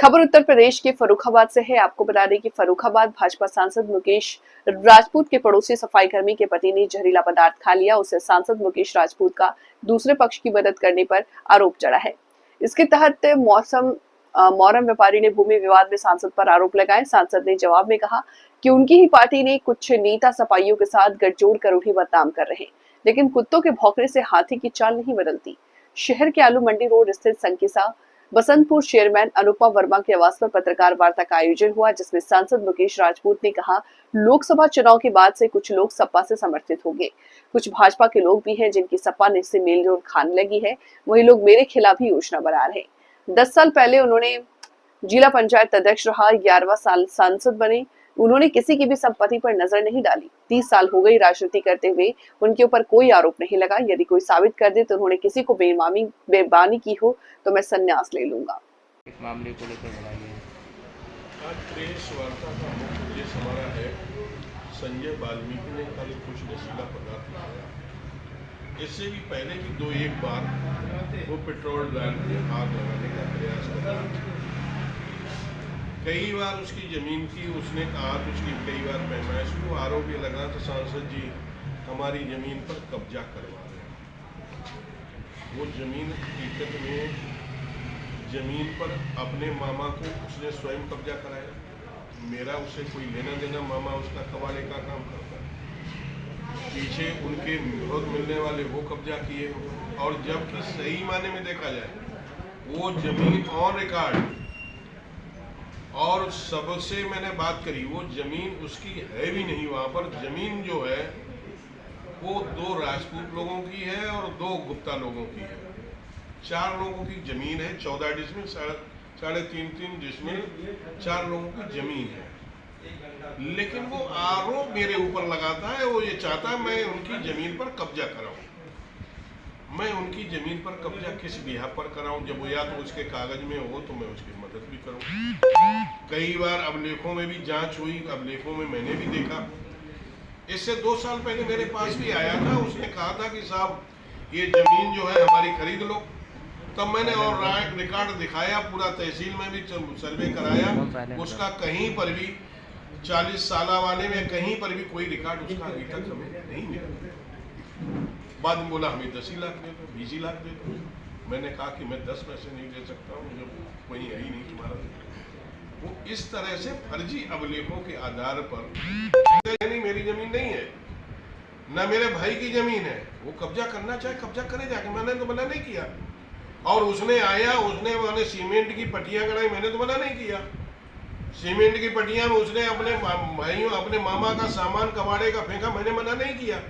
खबर उत्तर प्रदेश के फर्रुखाबाद से है। आपको बता दें कि फर्रुखाबाद भाजपा सांसद मुकेश राजपूत के पड़ोसी सफाई कर्मी के पति ने जहरीला पदार्थ खा लिया। उसे सांसद मुकेश राजपूत का दूसरे पक्ष की मदद करने पर आरोप चढ़ा है। इसके तहत मोरम व्यापारी ने भूमि विवाद में सांसद पर आरोप लगाए। सांसद ने जवाब में कहा कि उनकी ही पार्टी ने कुछ नेता सपाइयों के साथ गठजोड़ कर उन्हें बदनाम कर रहे हैं, लेकिन कुत्तों के भौंकने से हाथी की चाल नहीं बदलती। शहर के आलू मंडी रोड स्थित संकिसा बसंतपुर चेयरमैन अनुपमा वर्मा के आवास पर पत्रकार वार्ता का आयोजन हुआ, जिसमें सांसद मुकेश राजपूत ने कहा, लोकसभा चुनाव के बाद से कुछ लोग सपा से समर्थित होंगे, कुछ भाजपा के लोग भी हैं जिनकी सपा ने से मेलजोल खाने लगी है। वही लोग मेरे खिलाफ ही योजना बना रहे हैं। 10 साल पहले उन्होंने जिला पंचायत अध्यक्ष रहा, 11वां साल सांसद बने। उन्होंने किसी की भी संपत्ति पर नजर नहीं डाली। 30 साल हो गई राजनीति करते हुए, उनके ऊपर कोई आरोप नहीं लगा। यदि कोई साबित कर दे तो उन्होंने किसी को बेईमानी की हो तो मैं संन्यास ले लूंगा। इस मामले को लेकर बताइए। आज प्रेस वार्ता का मुख्य उद्देश्य हमारा है, संजय वाल्मीकि ने कल कुछ नशीला पदार्थ खाया। इससे भी पहले भी 2-1 बार वो पेट्रोल डाल के आग लगाने का प्रयास कर रहा था। कई बार उसकी जमीन की उसने कहा तो उसकी कई बार पैमाइश को आरोप ये लगा तो सांसद जी हमारी जमीन पर कब्जा करवा रहे हैं। वो जमीन हकीकत में जमीन पर अपने मामा को उसने स्वयं कब्जा कराया। मेरा उससे कोई लेना देना, मामा उसका कबाड़े का काम करता है। पीछे उनके विरोध मिलने वाले वो कब्जा किए, और जबकि सही माने में देखा जाए वो जमीन ऑन रिकॉर्ड, और सबसे मैंने बात करी, वो जमीन उसकी है भी नहीं। वहाँ पर जमीन जो है वो 2 राजपूत लोगों की है और 2 गुप्ता लोगों की है। 4 लोगों की जमीन है, 14 डिसमिल, 3.5 डिसमिल 4 लोगों की जमीन है। लेकिन वो आरोप मेरे ऊपर लगाता है, वो ये चाहता है मैं उनकी जमीन पर कब्जा कराऊं। मैं उनकी जमीन पर कब्जा किस बिहार पर कराऊं, जब वो या तो उसके कागज में हो तो मैं उसकी मदद भी करूं। कई बार अभिलेखों में भी जांच हुई, अभिलेखों में मैंने भी देखा। इससे 2 साल पहले मेरे पास भी आया था, उसने कहा था कि साहब ये जमीन जो है हमारी खरीद लो। तब मैंने और रिकॉर्ड दिखाया, पूरा तहसील में भी सर्वे कराया, उसका कहीं पर भी 40 साल वाले में कहीं पर भी कोई रिकॉर्ड उसका अभी तक हमें नहीं मिला। बाद में बोला हमें 10 लाख दे दो, 20 लाख दे दो। मैंने कहा कि मैं 10 पैसे नहीं दे सकता हूँ, जब कोई है ही नहीं तुम्हारा। वो इस तरह से फर्जी अभिलेखों के आधार पर नहीं, मेरी जमीन नहीं है, ना मेरे भाई की जमीन है। वो कब्जा करना चाहे कब्जा करे जाके, मैंने तो मना नहीं किया। और उसने आया, उसने मैंने सीमेंट की पट्टियां गड़ाई, मैंने तो मना नहीं किया। सीमेंट की पट्टियां में उसने अपने भाइयों, अपने मामा का सामान कबाड़े का फेंका, मैंने मना नहीं किया।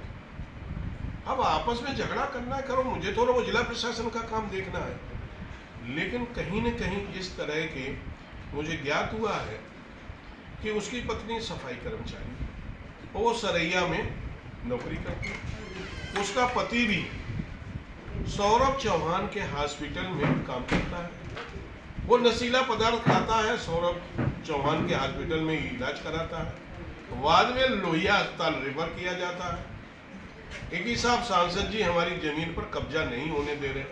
अब आपस में झगड़ा करना है, करो, मुझे तो वो जिला प्रशासन का काम देखना है। लेकिन कहीं न कहीं इस तरह के मुझे ज्ञात हुआ है कि उसकी पत्नी सफाई कर्मचारी, वो सरैया में नौकरी करती है। उसका पति भी सौरभ चौहान के हॉस्पिटल में काम करता है। वो नशीला पदार्थ खाता है, सौरभ चौहान के हॉस्पिटल में इलाज कराता है, बाद में लोहिया अस्पताल रेफर किया जाता है। एक ही साहब सांसद जी हमारी जमीन पर कब्जा नहीं होने दे रहे,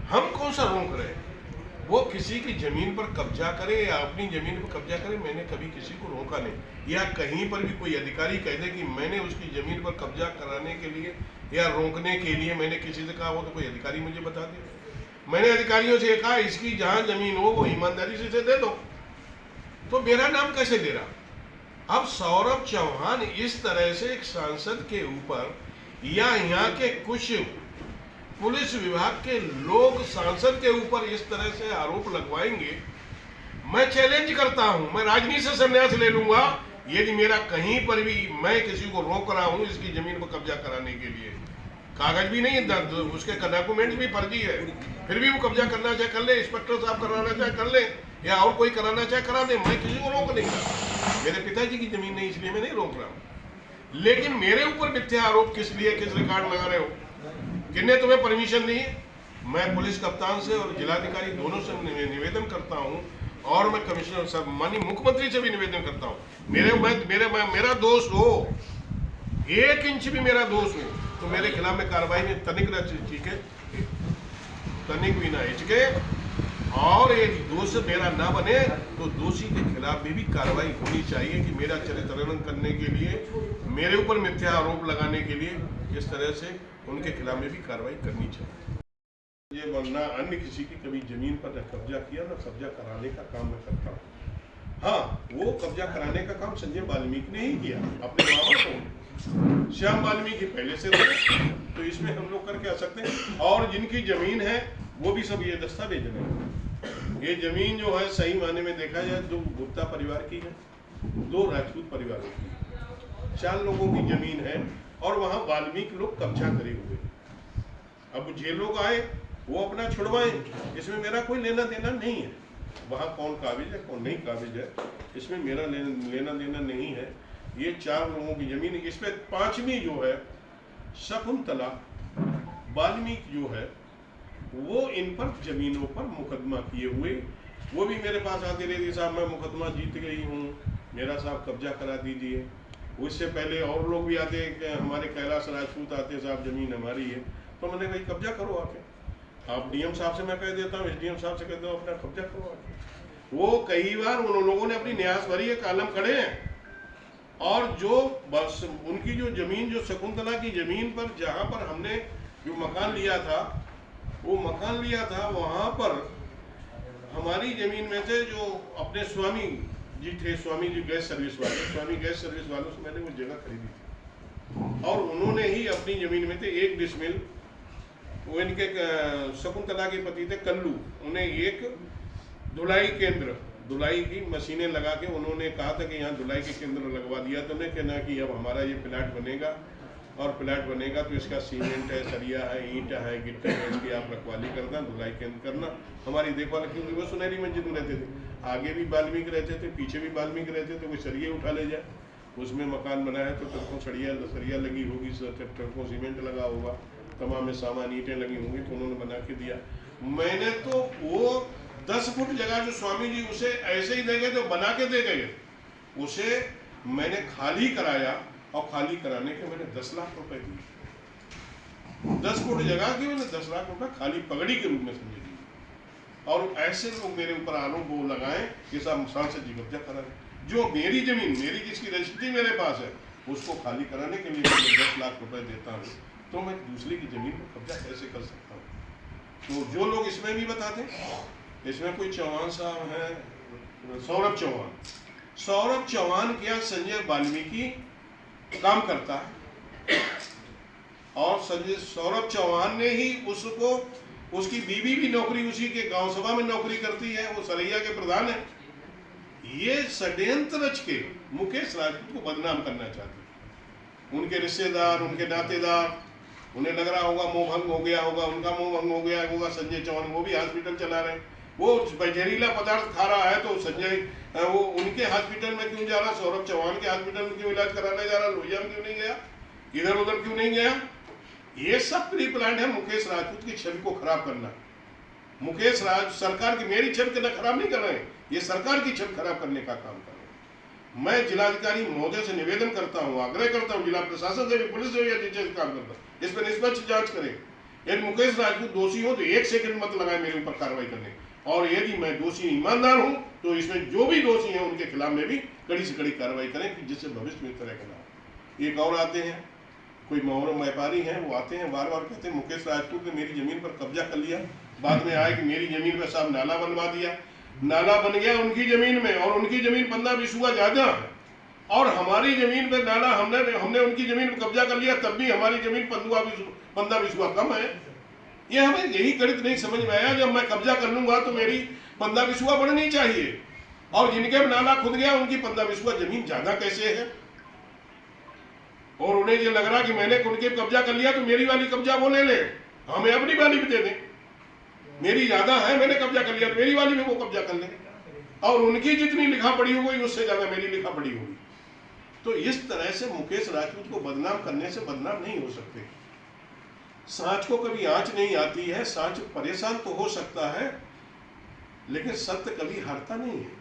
हम कौन सा रोक रहे? वो किसी की जमीन पर कब्जा करे या अपनी जमीन पर कब्जा करे, मैंने कभी किसी को रोका नहीं। या कहीं पर भी कोई अधिकारी कह दे कि मैंने उसकी जमीन पर कब्जा कराने के लिए या रोकने के लिए मैंने किसी से कहा हो, तो कोई अधिकारी मुझे बता दे। मैंने अधिकारियों से कहा इसकी जहां जमीन हो वो ईमानदारी से दे दो, तो मेरा नाम कैसे दे रहा? अब सौरभ चौहान इस तरह से एक सांसद के ऊपर या यहाँ के कुछ पुलिस विभाग के लोग सांसद के ऊपर इस तरह से आरोप लगवाएंगे, मैं चैलेंज करता हूं, मैं राजनीति से संन्यास ले लूंगा यदि मेरा कहीं पर भी मैं किसी को रोक रहा हूं इसकी जमीन पर कब्जा कराने के लिए। कागज भी नहीं है, उसके डॉक्यूमेंट्स भी फर्जी है, फिर भी वो कब्जा करना चाहे कर ले, इंस्पेक्टर साहब कराना चाहे कर ले, या और कोई कराना चाहे करा दे, मैं किसी को रोक नहीं रहा। मेरे पिताजी की जमीन नहीं, इसलिए मैं नहीं रोक रहा हूँ। लेकिन मेरे ऊपर मिथ्या आरोप किस लिए, किस रिकॉर्ड लगा रहे हो, किसने तुम्हें परमिशन दी? मैं पुलिस कप्तान से और जिलाधिकारी दोनों से निवेदन करता हूँ, और मैं कमिश्नर साहब माननीय मुख्यमंत्री से भी निवेदन करता हूँ, मेरा दोष हो, 1 इंच भी मेरा दोष हो तो मेरे खिलाफ में कार्रवाई में तनिक भी ना हिचके, और ये दोष मेरा ना बने तो दोषी के खिलाफ भी कार्रवाई होनी चाहिए कि मेरा चरित्रहनन करने के लिए, मेरे ऊपर मिथ्या आरोप लगाने के लिए इस तरह से उनके खिलाफ में भी कार्रवाई करनी चाहिए। ये वरना अन्य किसी की कभी जमीन पर न कब्जा किया न कब्जा कराने का काम मैं करता हूँ। हाँ, वो कब्जा कराने का काम संजय वाल्मीकि ने ही किया अपने मामा को, श्याम वाल्मीकि पहले से थे, तो इसमें हम लोग करके आ सकते हैं। और जिनकी जमीन है वो भी सब ये दस्तावेज में, ये जमीन जो है सही मायने में देखा जाए 2 गुप्ता परिवार की है, 2 राजपूत परिवारों की, 4 लोगों की जमीन है और वहां वाल्मीकि लोग कब्जा करे हुए। अब जे लोग आए वो अपना छुड़वाए, इसमें मेरा कोई लेना देना नहीं है। वहां कौन काबिज है कौन नहीं काबिज है इसमें मेरा लेना देना नहीं है। ये 4 लोगों की जमीन, इसमें 5वीं जो है शकुंतला वाल्मीकि जो है वो इन पर जमीनों पर मुकदमा किए हुए, वो भी मेरे पास आती रहती, साहब मैं मुकदमा जीत गई हूँ, मेरा साहब कब्जा करा दीजिए। उससे पहले और लोग भी आते कि हमारे कैलाश राजपूत आते, साहब जमीन हमारी है, तो मैंने भाई कब्जा करो आके, आप डीएम साहब से मैं कह देता हूँ, एसडीएम साहब से कह दो अपना कब्जा करो आके। वो कई बार उन लोगों ने अपनी न्यास भरी है, कालम खड़े हैं, और जो बस उनकी जो जमीन, जो शकुंतला की जमीन पर जहाँ पर हमने जो मकान लिया था, वो मकान लिया था वहां पर हमारी जमीन में से जो अपने स्वामी जी थे, स्वामी जी गैस सर्विस वाले, स्वामी गैस सर्विस वालों से मैंने वो जगह खरीदी थी और उन्होंने ही अपनी जमीन में थे 1 डिसमिल, वो इनके शकुंतला के पति थे कल्लू, उन्हें एक धुलाई केंद्र, धुलाई की मशीनें लगा के उन्होंने कहा था कि यहाँ धुलाई के केंद्र लगवा दिया, तो उन्हें कहना कि अब हमारा ये प्लाट बनेगा और प्लाट बनेगा तो इसका सीमेंट है, सरिया है, ईंट है, गिट्टा है, इसकी आप रखवाली करना, धुलाई केंद्र करना, हमारी देखभाल, क्योंकि वो सुनहरी मंजिल में रहते थे, आगे भी वाल्मीकि रहते थे, पीछे भी वाल्मीकि रहते थे, कोई सरिये उठा ले जाए, उसमें मकान बना है तो ट्रकों सरिया लगी होगी, ट्रकों सीमेंट लगा होगा, तमाम में सामान ईंटें लगी होंगी, तो उन्होंने बना के दिया। मैंने तो वो 10 फुट जगह जो स्वामी जी उसे ऐसे ही दे गए, तो बना के दे गए, उसे मैंने खाली कराया और खाली कराने के मैंने 10 लाख रुपए दिए। 10 फुट जगह की मैंने 10 लाख रुपए खाली पगड़ी के रूप में समझ ली। और ऐसे लोग मेरे ऊपर आरोप वो लगाए कि साहब सांसद जी कब्जा करा रहे, जो मेरी जमीन, मेरी जिसकी रजिस्ट्री मेरे पास है, उसको खाली कराने के लिए मैं 10 लाख रुपए देता हूँ, तो मैं दूसरे की जमीन पर कब्जा कैसे कर सकता हूँ? तो जो लोग इसमें भी बताते, इसमें कोई चौहान साहब है, सौरभ चौहान क्या संजय वाल्मीकि काम करता है, और सौरभ चौहान ने ही उसको, उसकी बीवी भी नौकरी उसी के गांव सभा में नौकरी करती है, वो सरैया के प्रधान है। ये षड्यंत्र रच के मुकेश राजपूत को बदनाम करना चाहते, उनके रिश्तेदार, उनके नातेदार, उन्हें लग रहा होगा मोह भंग हो गया होगा, उनका मोह भंग हो गया होगा, संजय चौहान वो भी हॉस्पिटल चला रहे, वो जहरीला पदार्थ खा रहा है तो संजय वो उनके हॉस्पिटल में क्यों जा रहा, सौरभ चौहान के हॉस्पिटल में क्यों इलाज कराने जा रहा, लोहिया में क्यों नहीं गया, इधर उधर क्यों नहीं गया? ये सब प्री प्लान है मुकेश राजपूत की छवि को खराब करना। मुकेश राज सरकार की, मेरी छवि को खराब नहीं कर रहे हैं, ये सरकार की छवि खराब करने का काम कर रहे हैं। मैं जिलाधिकारी महोदय से निवेदन करता हूँ, आग्रह करता हूँ, जिला प्रशासन से भी, पुलिस से भी काम करता हूँ, इस पर निष्पक्ष जांच करें। यदि मुकेश राजपूत दोषी हो तो 1 सेकंड मत लगाए मेरे ऊपर कार्रवाई करने, और यदि मैं दोषी ईमानदार हूं तो इसमें जो भी दोषी हैं उनके खिलाफ में भी कड़ी से कड़ी कार्रवाई करें, कि जिससे भविष्य में इस तरह का ना हो। एक और आते हैं, कोई मोहरम व्यापारी हैं, वो आते हैं बार बार कहते हैं मुकेश राजपूत ने मेरी जमीन पर कब्जा कर लिया, बाद में आए कि मेरी जमीन पर साहब नाला बनवा दिया, नाला बन गया उनकी जमीन में, और उनकी जमीन 15-20 हुआ ज्यादा है, और हमारी जमीन पर नाला हमने उनकी जमीन पर कब्जा कर लिया, तब भी हमारी जमीन 15-20 हुआ कम है। ये हमें यही गणित नहीं समझ में आया, जब मैं कब्जा कर लूंगा तो मेरी 15-20 हुआ बढ़नी चाहिए, और जिनके नाला खुद गया उनकी 15-20 हुआ जमीन ज्यादा कैसे है? और उन्हें ये लग रहा कि मैंने उनके कब्जा कर लिया तो मेरी वाली कब्जा वो ले ले, हमें अपनी वाली भी दे दें, मेरी ज्यादा है, मैंने कब्जा कर लिया तो मेरी वाली भी वो कब्जा कर ले, और उनकी जितनी लिखा पड़ी होगी उससे ज्यादा मेरी लिखा पड़ी होगी। तो इस तरह से मुकेश राजपूत को बदनाम करने से बदनाम नहीं हो सकते। सांच को कभी आंच नहीं आती है, सांच परेशान तो हो सकता है, लेकिन सत्य कभी हारता नहीं है।